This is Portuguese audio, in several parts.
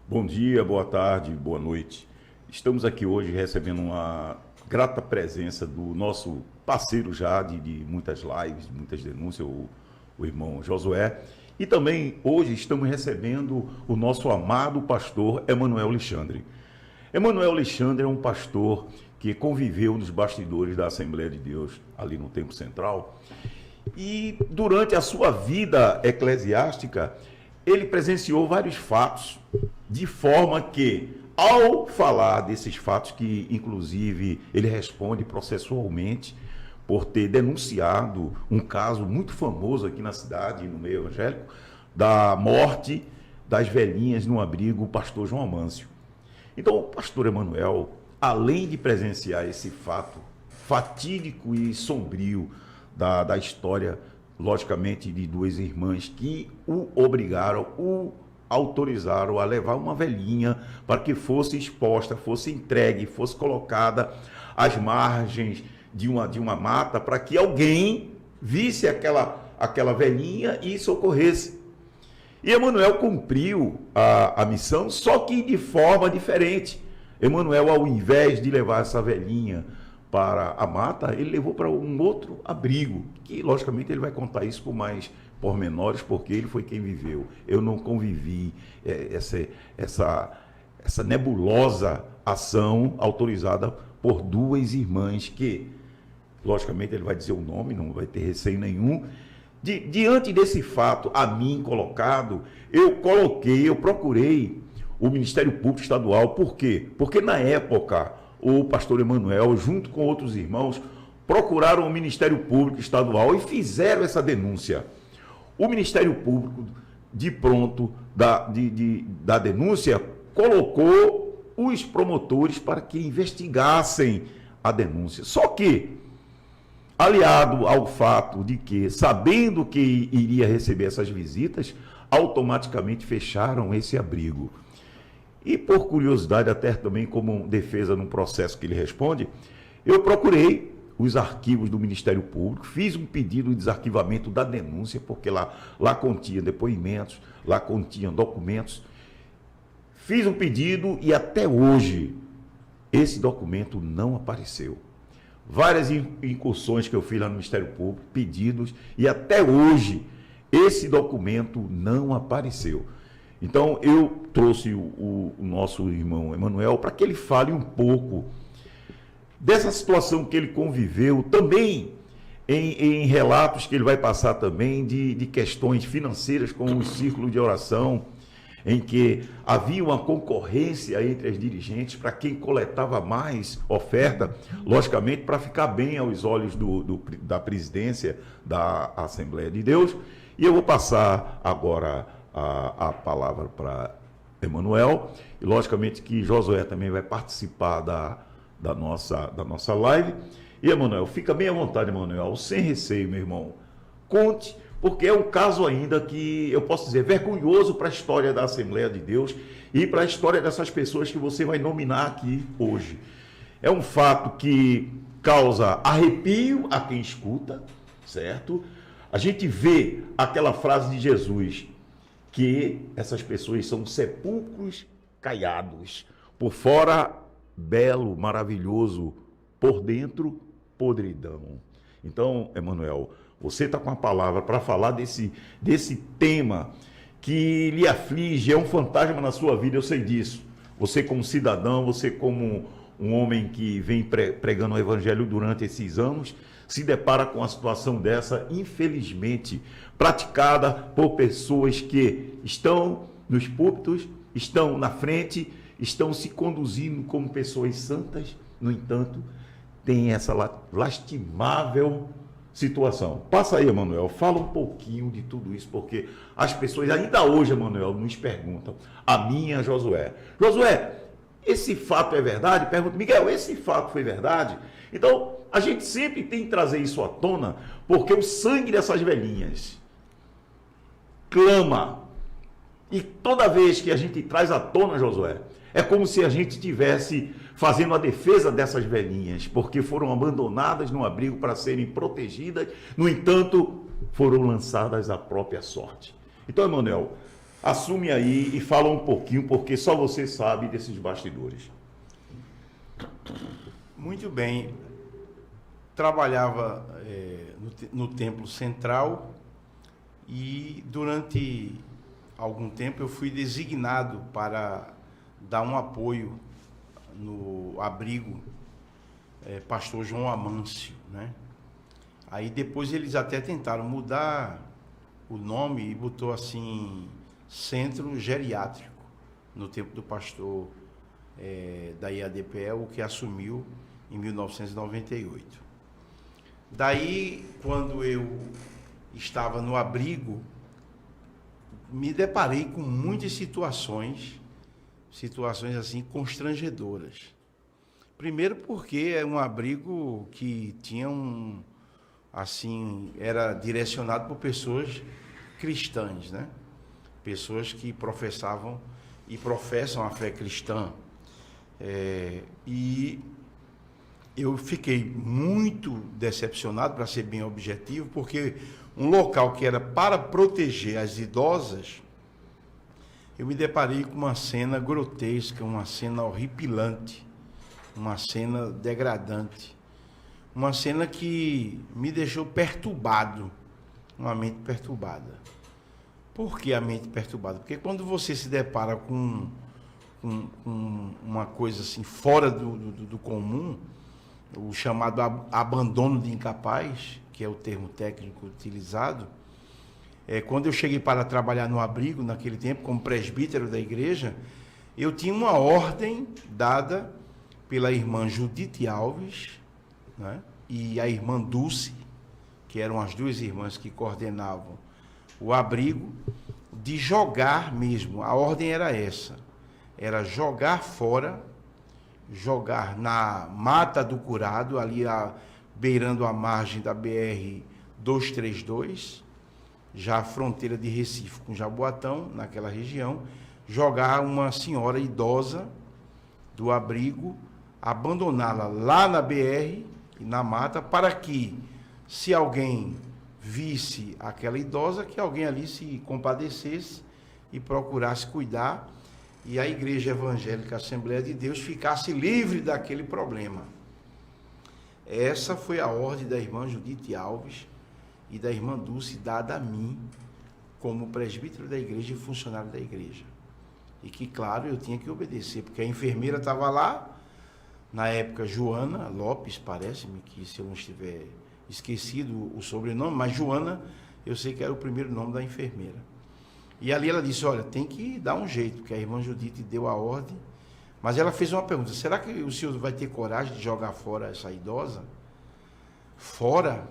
Bom dia, boa tarde, boa noite. Estamos aqui hoje recebendo uma grata presença do nosso parceiro já de muitas lives, muitas denúncias, o irmão Josué. E também hoje estamos recebendo o nosso amado pastor Emanuel Alexandre. Emanuel Alexandre é um pastor que conviveu nos bastidores da Assembleia de Deus, ali no Templo Central. E durante a sua vida eclesiástica, ele presenciou vários fatos, de forma que, ao falar desses fatos, que inclusive ele responde processualmente por ter denunciado um caso muito famoso aqui na cidade, no meio evangélico, da morte das velhinhas no abrigo Pastor João Amâncio. Então, o pastor Emanuel, além de presenciar esse fato fatídico e sombrio da história, logicamente, de duas irmãs que o obrigaram, o autorizaram a levar uma velhinha para que fosse exposta, fosse entregue, fosse colocada às margens de uma mata, para que alguém visse aquela velhinha e socorresse. E Emanuel cumpriu a missão, só que de forma diferente. Emanuel, ao invés de levar essa velhinha para a mata, ele levou para um outro abrigo, que logicamente ele vai contar isso com mais pormenores, porque ele foi quem viveu. Eu não convivi essa nebulosa ação autorizada por duas irmãs que, logicamente ele vai dizer o nome, não vai ter receio nenhum. Diante desse fato a mim colocado, eu procurei o Ministério Público Estadual. Por quê? Porque na época o pastor Emanuel, junto com outros irmãos, procuraram o Ministério Público Estadual e fizeram essa denúncia. O Ministério Público, de pronto, da denúncia, colocou os promotores para que investigassem a denúncia. Só que, aliado ao fato de que, sabendo que iria receber essas visitas, automaticamente fecharam esse abrigo. E por curiosidade, até também como defesa no processo que ele responde, eu procurei os arquivos do Ministério Público, fiz um pedido de desarquivamento da denúncia, porque lá continha depoimentos, lá continham documentos. Fiz um pedido e até hoje esse documento não apareceu. Várias incursões que eu fiz lá no Ministério Público, pedidos, e até hoje esse documento não apareceu. Então, eu trouxe o nosso irmão Emanuel para que ele fale um pouco dessa situação que ele conviveu, também em relatos que ele vai passar também de questões financeiras com o círculo de oração, em que havia uma concorrência entre as dirigentes para quem coletava mais oferta, logicamente para ficar bem aos olhos da presidência da Assembleia de Deus. E eu vou passar agora a palavra para Emanuel, e logicamente que Josué também vai participar da nossa live. E Emanuel, fica bem à vontade, Emanuel, sem receio, meu irmão. Conte, porque é um caso ainda que, eu posso dizer, vergonhoso para a história da Assembleia de Deus e para a história dessas pessoas que você vai nominar aqui hoje. É um fato que causa arrepio a quem escuta, certo? A gente vê aquela frase de Jesus, que essas pessoas são sepulcros caiados, por fora belo, maravilhoso, por dentro podridão. Então, Emanuel, você está com a palavra para falar desse tema que lhe aflige, é um fantasma na sua vida, eu sei disso. Você como cidadão, você como um homem que vem pregando o evangelho durante esses anos, se depara com uma situação dessa, infelizmente, praticada por pessoas que estão nos púlpitos, estão na frente, estão se conduzindo como pessoas santas, no entanto, tem essa lastimável situação. Passa aí, Emanuel, fala um pouquinho de tudo isso, porque as pessoas, ainda hoje, Emanuel, nos perguntam, a minha Josué. Josué, esse fato é verdade? Pergunta, Miguel, esse fato foi verdade? Então, a gente sempre tem que trazer isso à tona, porque o sangue dessas velhinhas clama. E toda vez que a gente traz à tona, Josué, é como se a gente estivesse fazendo a defesa dessas velhinhas, porque foram abandonadas no abrigo para serem protegidas, no entanto, foram lançadas à própria sorte. Então, Emanuel, Assume aí e fala um pouquinho, porque só você sabe desses bastidores. Muito bem. Trabalhava no Templo Central e durante algum tempo eu fui designado para dar um apoio no abrigo Pastor João Amâncio, né? Aí depois eles até tentaram mudar o nome e botou assim Centro Geriátrico no tempo do pastor da IADPE, o que assumiu em 1998. Daí, quando eu estava no abrigo, me deparei com muitas situações assim constrangedoras. Primeiro porque é um abrigo que tinha era direcionado por pessoas cristãs, né? Pessoas que professavam e professam a fé cristã. E eu fiquei muito decepcionado, para ser bem objetivo, porque um local que era para proteger as idosas, eu me deparei com uma cena grotesca, uma cena horripilante, uma cena degradante, uma cena que me deixou perturbado, uma mente perturbada. Por que a mente perturbada? Porque quando você se depara com uma coisa assim fora do comum, o chamado abandono de incapaz, que é o termo técnico utilizado, quando eu cheguei para trabalhar no abrigo, naquele tempo, como presbítero da igreja, eu tinha uma ordem dada pela irmã Judite Alves, né, e a irmã Dulce, que eram as duas irmãs que coordenavam o abrigo, de jogar mesmo. A ordem era essa, era jogar fora, jogar na Mata do Curado, ali beirando a margem da BR-232, já a fronteira de Recife com Jaboatão, naquela região, jogar uma senhora idosa do abrigo, abandoná-la lá na BR e na mata, para que, se alguém visse aquela idosa, que alguém ali se compadecesse e procurasse cuidar, e a Igreja Evangélica Assembleia de Deus ficasse livre daquele problema. Essa foi a ordem da irmã Judite Alves e da irmã Dulce, dada a mim, como presbítero da igreja e funcionário da igreja. E que, claro, eu tinha que obedecer, porque a enfermeira estava lá, na época Joana Lopes, parece-me, que se eu não estiver esquecido o sobrenome, mas Joana, eu sei que era o primeiro nome da enfermeira. E ali ela disse, olha, tem que dar um jeito, porque a irmã Judite deu a ordem, mas ela fez uma pergunta, será que o senhor vai ter coragem de jogar fora essa idosa? Fora?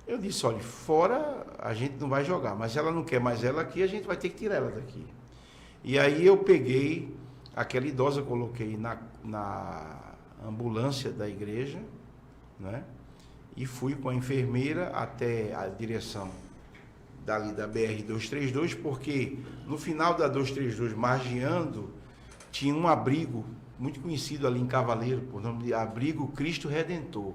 Eu disse, olha, fora a gente não vai jogar, mas ela não quer mais ela aqui, a gente vai ter que tirar ela daqui. E aí eu peguei aquela idosa, coloquei na ambulância da igreja, né? E fui com a enfermeira até a direção dali da BR-232, porque no final da 232, margeando, tinha um abrigo muito conhecido ali em Cavaleiro, por nome de Abrigo Cristo Redentor.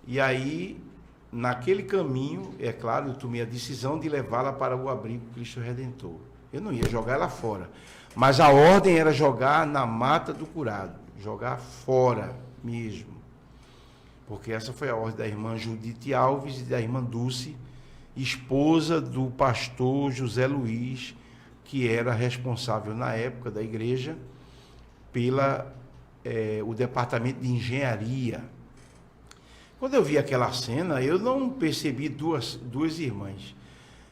E aí, naquele caminho, é claro, eu tomei a decisão de levá-la para o Abrigo Cristo Redentor. Eu não ia jogar ela fora, mas a ordem era jogar na Mata do Curado, jogar fora mesmo. Porque essa foi a ordem da irmã Judite Alves e da irmã Dulce, esposa do pastor José Luiz, que era responsável na época da igreja o departamento de engenharia. Quando eu vi aquela cena, eu não percebi duas irmãs.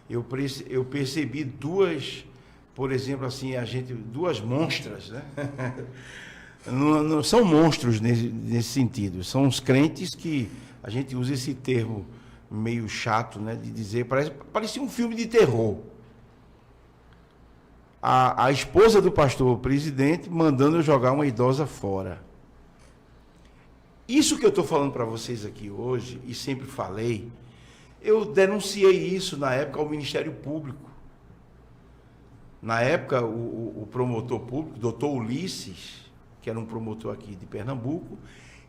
Eu percebi duas, por exemplo, assim, duas monstras, né? Não são monstros nesse sentido, são os crentes que a gente usa esse termo meio chato, né, de dizer, parecia um filme de terror. A esposa do pastor presidente mandando eu jogar uma idosa fora. Isso que eu estou falando para vocês aqui hoje, e sempre falei, eu denunciei isso na época ao Ministério Público. Na época, o promotor público, doutor Ulisses, que era um promotor aqui de Pernambuco,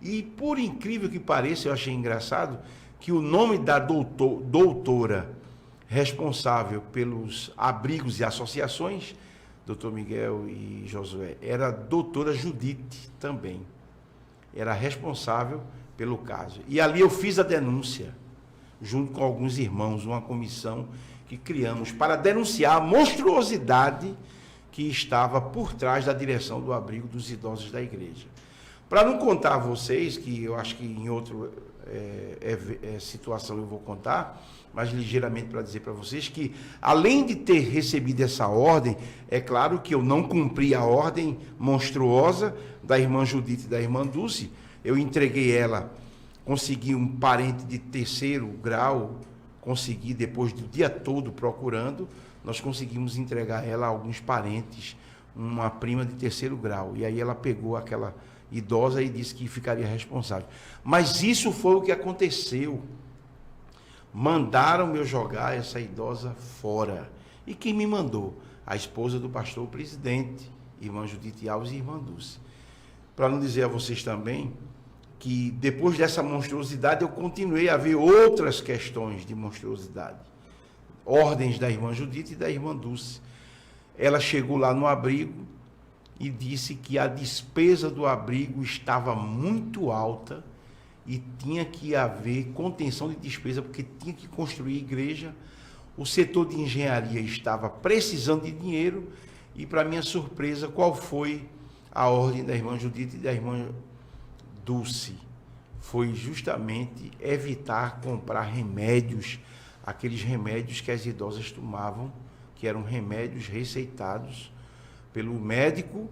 e por incrível que pareça, eu achei engraçado, que o nome da doutora responsável pelos abrigos e associações, doutor Miguel e Josué, era a doutora Judite também. Era responsável pelo caso. E ali eu fiz a denúncia, junto com alguns irmãos, uma comissão que criamos para denunciar a monstruosidade que estava por trás da direção do abrigo dos idosos da igreja. Para não contar a vocês, que eu acho que em outra situação eu vou contar, mas ligeiramente para dizer para vocês que, além de ter recebido essa ordem, é claro que eu não cumpri a ordem monstruosa da irmã Judite e da irmã Dulce. Eu entreguei ela, consegui um parente de 3º grau, consegui, depois do dia todo procurando, nós conseguimos entregar ela a alguns parentes, uma prima de 3º grau. E aí ela pegou aquela idosa e disse que ficaria responsável. Mas isso foi o que aconteceu. Mandaram eu jogar essa idosa fora. E quem me mandou? A esposa do pastor presidente, irmã Judite Alves e irmã Dulce. Para não dizer a vocês também que depois dessa monstruosidade eu continuei a ver outras questões de monstruosidade. Ordens da irmã Judite e da irmã Dulce. Ela chegou lá no abrigo e disse que a despesa do abrigo estava muito alta e tinha que haver contenção de despesa, porque tinha que construir igreja. O setor de engenharia estava precisando de dinheiro e, para minha surpresa, qual foi a ordem da irmã Judite e da irmã Dulce? Foi justamente evitar comprar remédios, aqueles remédios que as idosas tomavam, que eram remédios receitados pelo médico,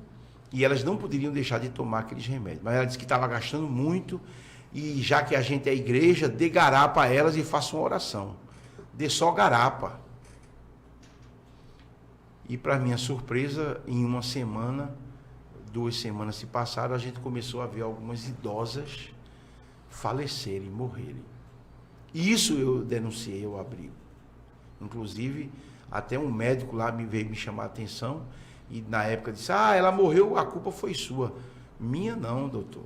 e elas não poderiam deixar de tomar aqueles remédios. Mas ela disse que estava gastando muito, e já que a gente é igreja, dê garapa a elas e faça uma oração. Dê só garapa. E, para minha surpresa, em uma semana, 2 semanas se passaram, a gente começou a ver algumas idosas falecerem, morrerem. E isso eu denunciei ao abrigo. Inclusive, até um médico lá veio me chamar a atenção, e na época disse, ela morreu, a culpa foi sua. Minha não, doutor.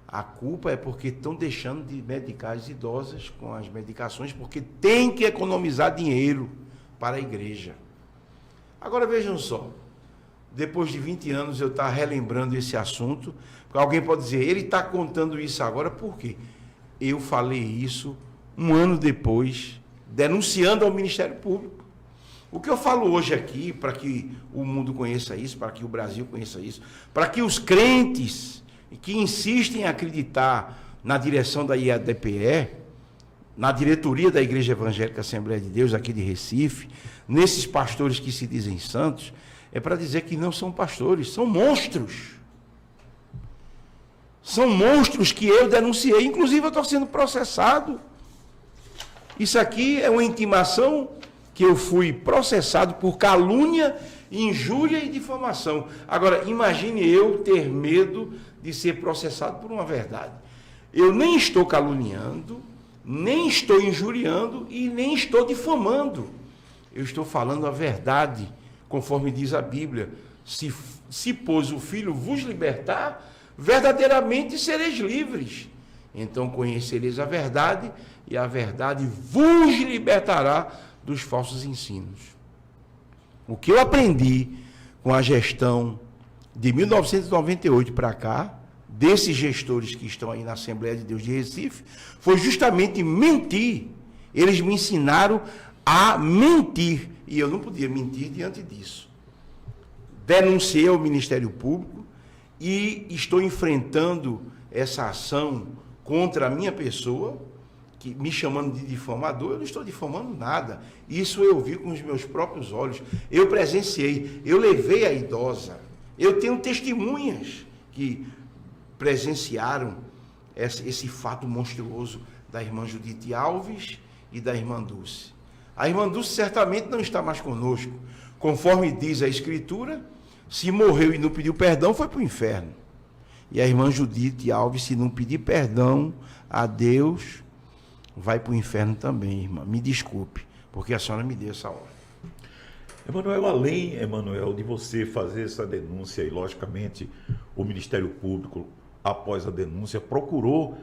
A culpa é porque estão deixando de medicar as idosas com as medicações, porque tem que economizar dinheiro para a igreja. Agora vejam só, depois de 20 anos eu estou relembrando esse assunto, porque alguém pode dizer, ele está contando isso agora, por quê? Eu falei isso 1 ano depois, denunciando ao Ministério Público. O que eu falo hoje aqui, para que o mundo conheça isso, para que o Brasil conheça isso, para que os crentes que insistem em acreditar na direção da IADPE, na diretoria da Igreja Evangélica Assembleia de Deus, aqui de Recife, nesses pastores que se dizem santos, é para dizer que não são pastores, são monstros. São monstros que eu denunciei, inclusive eu estou sendo processado. Isso aqui é uma intimação que eu fui processado por calúnia, injúria e difamação. Agora, imagine eu ter medo de ser processado por uma verdade. Eu nem estou caluniando, nem estou injuriando e nem estou difamando. Eu estou falando a verdade, conforme diz a Bíblia. Se pois o Filho vos libertar, verdadeiramente sereis livres. Então conhecereis a verdade, e a verdade vos libertará dos falsos ensinos. O que eu aprendi com a gestão de 1998 para cá, desses gestores que estão aí na Assembleia de Deus de Recife, foi justamente mentir. Eles me ensinaram a mentir, e eu não podia mentir diante disso. Denunciei ao Ministério Público e estou enfrentando essa ação contra a minha pessoa, que me chamando de difamador. Eu não estou difamando nada. Isso eu vi com os meus próprios olhos. Eu presenciei, eu levei a idosa. Eu tenho testemunhas que presenciaram esse fato monstruoso da irmã Judite Alves e da irmã Dulce. A irmã Dulce certamente não está mais conosco. Conforme diz a Escritura, se morreu e não pediu perdão, foi para o inferno. E a irmã Judite Alves, se não pedir perdão a Deus, vai para o inferno também, irmã. Me desculpe, porque a senhora me deu essa ordem. Emanuel, além, Emanuel, de você fazer essa denúncia, e logicamente o Ministério Público, após a denúncia, procurou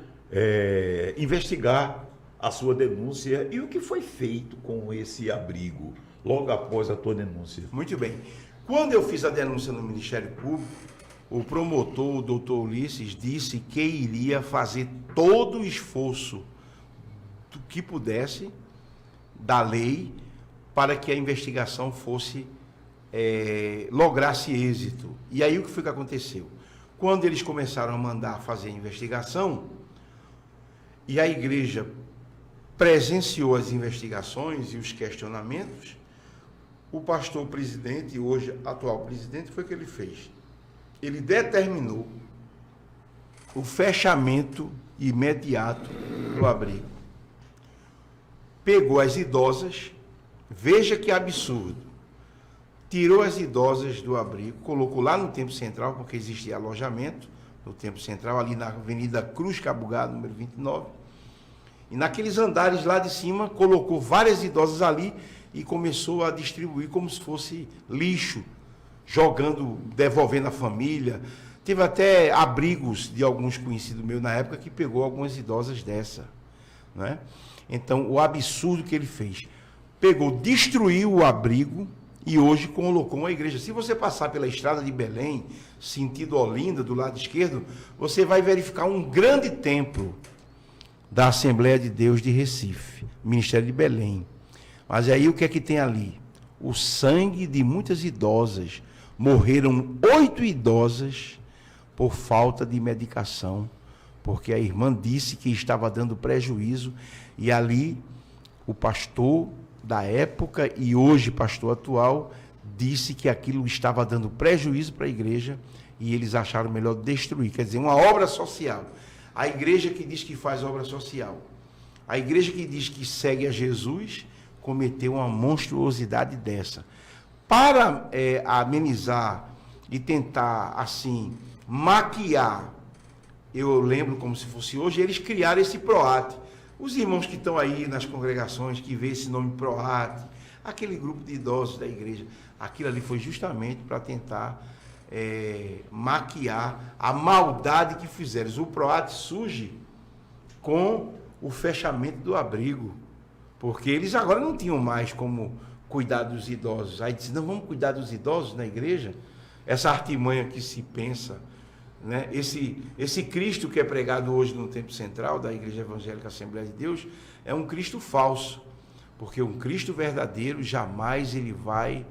investigar a sua denúncia e o que foi feito com esse abrigo logo após a tua denúncia. Muito bem. Quando eu fiz a denúncia no Ministério Público, o promotor, o doutor Ulisses, disse que iria fazer todo o esforço do que pudesse da lei para que a investigação lograsse êxito. E aí o que foi que aconteceu? Quando eles começaram a mandar fazer a investigação, e a igreja presenciou as investigações e os questionamentos, o pastor presidente, hoje atual presidente, foi o que ele fez. Ele determinou o fechamento imediato do abrigo. Pegou as idosas, veja que absurdo, tirou as idosas do abrigo, colocou lá no Templo Central, porque existia alojamento no Templo Central, ali na Avenida Cruz Cabugá, número 29, e naqueles andares lá de cima, colocou várias idosas ali e começou a distribuir como se fosse lixo, jogando, devolvendo à família. Teve até abrigos de alguns conhecidos meus na época que pegou algumas idosas dessa, né? Então, o absurdo que ele fez, pegou, destruiu o abrigo e hoje colocou uma igreja. Se você passar pela estrada de Belém, sentido Olinda, do lado esquerdo, você vai verificar um grande templo da Assembleia de Deus de Recife, Ministério de Belém. Mas aí o que é que tem ali? O sangue de muitas idosas. Morreram 8 idosas por falta de medicação, porque a irmã disse que estava dando prejuízo, e ali o pastor da época e hoje pastor atual disse que aquilo estava dando prejuízo para a igreja e eles acharam melhor destruir. Quer dizer, uma obra social. A igreja que diz que faz obra social, a igreja que diz que segue a Jesus, cometeu uma monstruosidade dessa. Para amenizar e tentar, assim, maquiar, eu lembro como se fosse hoje, eles criaram esse PROAT. Os irmãos que estão aí nas congregações, que vê esse nome PROAT, aquele grupo de idosos da igreja, aquilo ali foi justamente para tentar maquiar a maldade que fizeram. O PROAT surge com o fechamento do abrigo, porque eles agora não tinham mais como cuidar dos idosos. Aí disse, não, vamos cuidar dos idosos na igreja? Essa artimanha que se pensa, né? Esse Cristo que é pregado hoje no Templo Central da Igreja Evangélica Assembleia de Deus é um Cristo falso, porque um Cristo verdadeiro jamais ele vai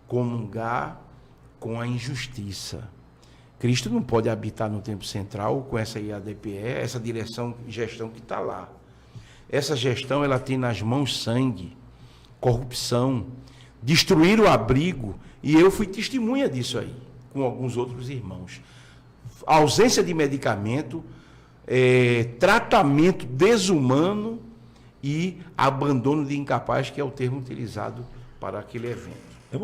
comungar com a injustiça. Cristo não pode habitar no Templo Central com essa IADPE, essa direção e gestão que está lá. Essa gestão ela tem nas mãos sangue, corrupção, destruir o abrigo, e eu fui testemunha disso aí, com alguns outros irmãos. Ausência de medicamento, tratamento desumano e abandono de incapaz, que é o termo utilizado para aquele evento.